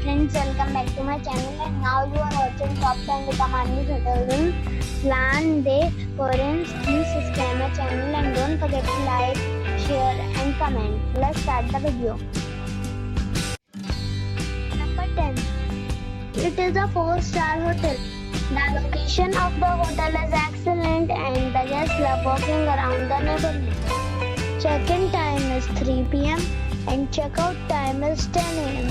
friends, welcome back to my channel, and now you are watching top 10 recommended hotels in Plan Day Corones. Please subscribe my channel and don't forget to like, share and comment. Let's start the video. Number 10. It is a 4-star hotel. The location of the hotel is excellent and the guests love walking around the neighborhood. Check-in time is 3 p.m. and check-out time is 10 a.m.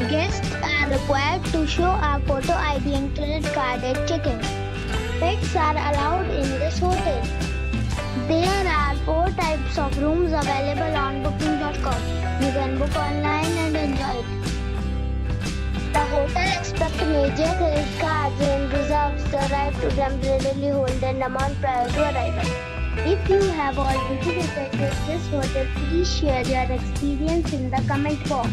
Guests are required to show a photo ID and credit card at check-in. Pets are allowed in this hotel. There are 4 types of rooms available on booking.com. You can book online and enjoy it. The hotel expects major credit cards and reserves the right to temporarily hold an amount prior to arrival. If you have already visited this hotel, please share your experience in the comment box.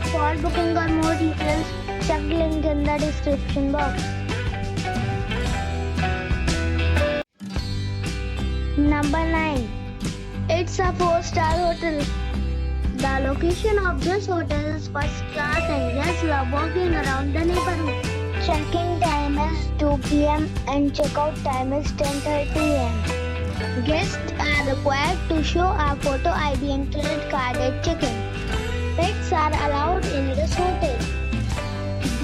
For booking or more details, check link in the description box. Number 9. It's a 4-star hotel. The location of this hotel is first class and guests love walking around the neighborhood. Check-in time is 2 p.m. and check-out time is 10:30 a.m. Guests are required to show a photo ID and credit card at check-in. Pets are allowed in this hotel.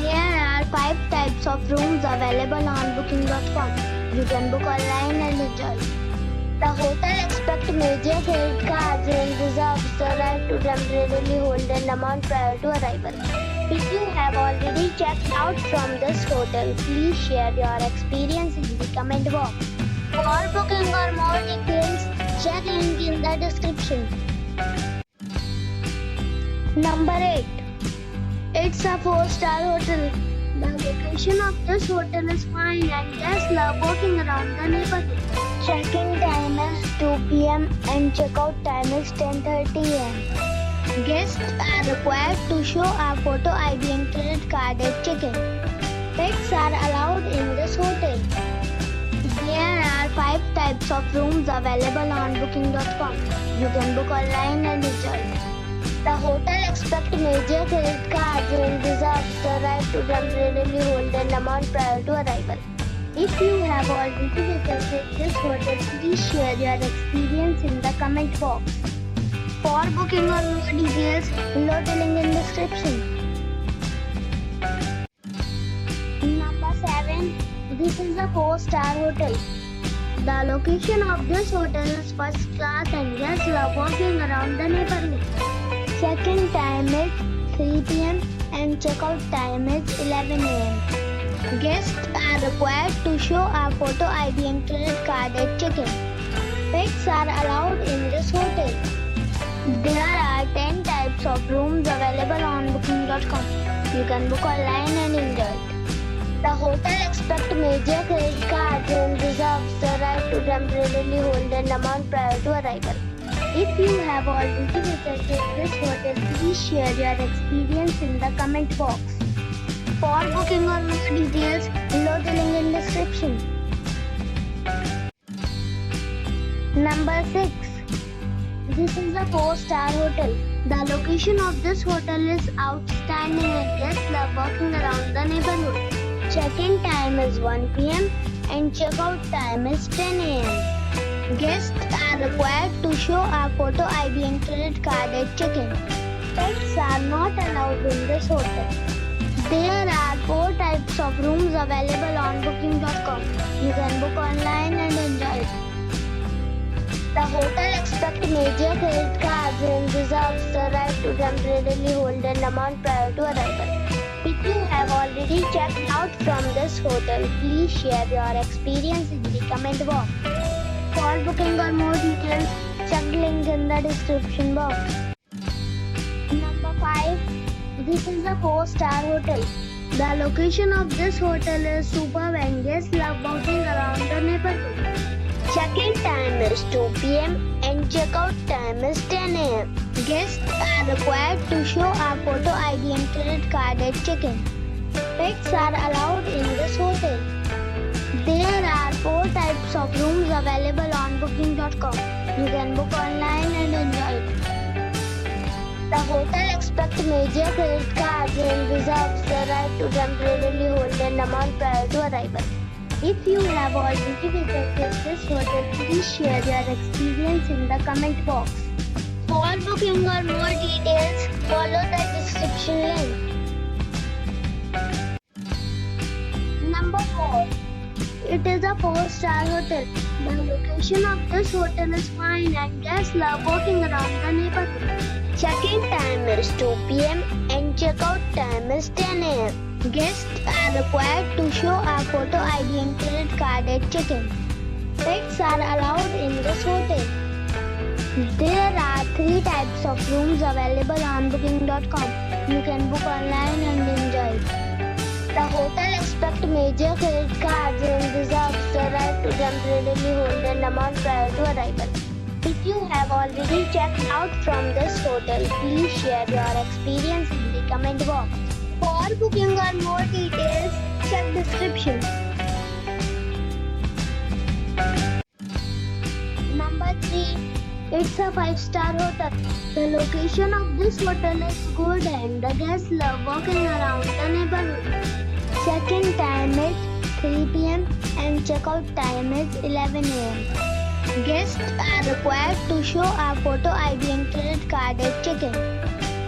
There are 5 types of rooms available on booking.com. You can book online and enjoy. The hotel expects major credit cards and reserves the right to temporarily hold an amount prior to arrival. If you have already checked out from this hotel, please share your experience in the comment box. For booking or more details, check link in the description. Number 8. It's a 4-star hotel. The location of this hotel is fine and guests love walking around the neighborhood. Check-in time is 2 p.m. and check-out time is 10:30 a.m. Guests are required to show a photo ID and credit card at check-in. Pets are allowed in this hotel. There are 5 types of rooms available on booking.com. You can book online and enjoy. The hotel expects major credit cards and reserves the right to temporarily hold an amount prior to arrival. If you have already visited this hotel, please share your experience in the comment box. For booking or more details, below the link in description. Number 7. This is a 4-star hotel. The location of this hotel is first class and guests love walking around the neighborhood. Check-in time is 3 p.m. and check-out time is 11 a.m. Guests are required to show a photo ID and credit card at check-in. Pets are allowed in this hotel. There are 10 types of rooms available on booking.com. You can book online and enjoy it. The hotel expects major credit cards and reserves the right to temporarily hold an amount prior to arrival. If you have already visited this hotel, please share your experience in the comment box. For booking or more details, below the link in description. Number 6. This is a 4-star hotel. The location of this hotel is outstanding and guests love walking around the neighborhood. Check-in time is 1 p.m. and check-out time is 10 a.m. Guests are required to show a photo ID and credit card at check-in. Pets are not allowed in this hotel. There are 4 types of rooms available on booking.com. You can book online and enjoy it. The hotel expects major credit cards and reserves the right to temporarily hold an amount prior to arrival. If you have already checked out from this hotel, please share your experience in the comment box. For booking or more details, check link in the description box. Number 5. This is a 4-star hotel. The location of this hotel is superb and guests love walking around the neighborhood. Check-in time is 2 p.m. and check-out time is 10 a.m. Guests are required to show a photo ID and credit card at check-in. Pets are allowed in this hotel. There are 4 types of rooms available on booking.com. You can book online and enjoy it. The hotel expects major credit cards reserves the right to temporarily hold an amount prior to arrival. If you have already visited this hotel, please share your experience in the comment box. For booking or more details, follow the description link. Number 4. It is a 4-star hotel. The location of this hotel is fine and guests love walking around the neighborhood. Check-in time is 2 p.m. and check-out time is 10 a.m. Guests are required to show a photo ID and credit card at check-in. Pets are allowed in this hotel. There are 3 types of rooms available on booking.com. You can book online and enjoy it. The hotel expects major credit cards and reserves the right to temporarily hold an amount prior to arrival. If you have already checked out from this hotel, please share your experience in the comment box. For booking or more details, check description. Number 3. It's a 5-star hotel. The location of this hotel is good and the guests love walking around the neighborhood. Check-in time is 3 p.m. and check-out time is 11 a.m. Guests are required to show a photo ID and credit card at check-in.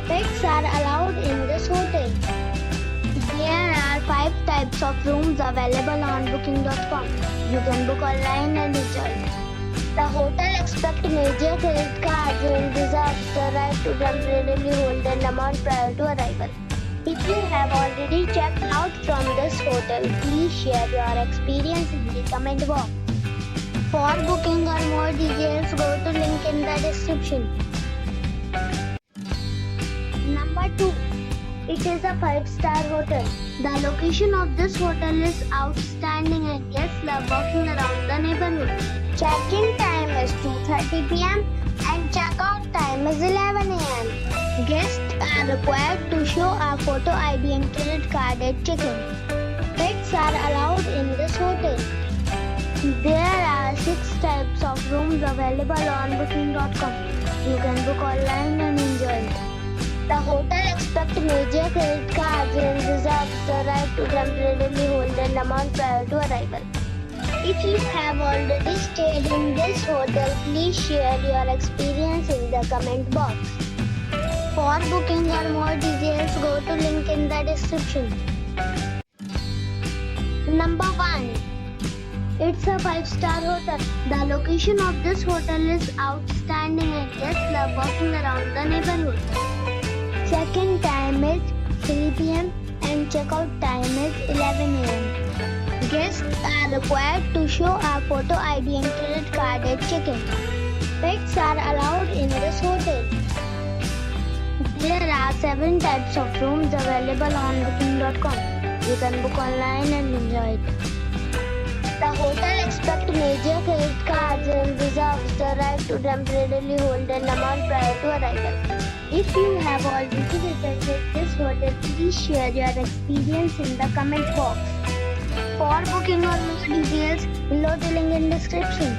Pets are allowed in this hotel. There are 5 types of rooms available on booking.com. You can book online and enjoy it. The hotel expects major credit cards and reserves the right to temporarily hold an amount prior to arrival. If you have already checked out from this hotel, please share your experience in the comment box. For booking or more details, go to link in the description. Number 2. It is a 5-star hotel. The location of this hotel is outstanding and guests love walking around the neighborhood. Check-in time is 2:30 p.m. and check-out time is 11 a.m. Guests are required to show a photo ID and credit card at check-in. Pets are allowed in this hotel. There are 6 types of rooms available on booking.com. You can book online and enjoy it. The hotel expects major credit cards and reserves the right to temporarily hold an amount prior to arrival. If you have already stayed in this hotel, please share your experience in the comment box. For booking or more details, go to link in the description. Number 1. It's a 5-star hotel. The location of this hotel is outstanding and guests love walking around the neighborhood. Check-in time is 3 p.m. and check-out time is 11 a.m. Guests are required to show a photo ID and credit card at check-in. Pets are allowed in this hotel. There are 7 types of rooms available on booking.com. You can book online and enjoy it. The hotel expects major credit cards and reserves the right to temporarily hold an amount prior to arrival. If you have already visited this hotel, please share your experience in the comment box. For booking or more details, below the link in description.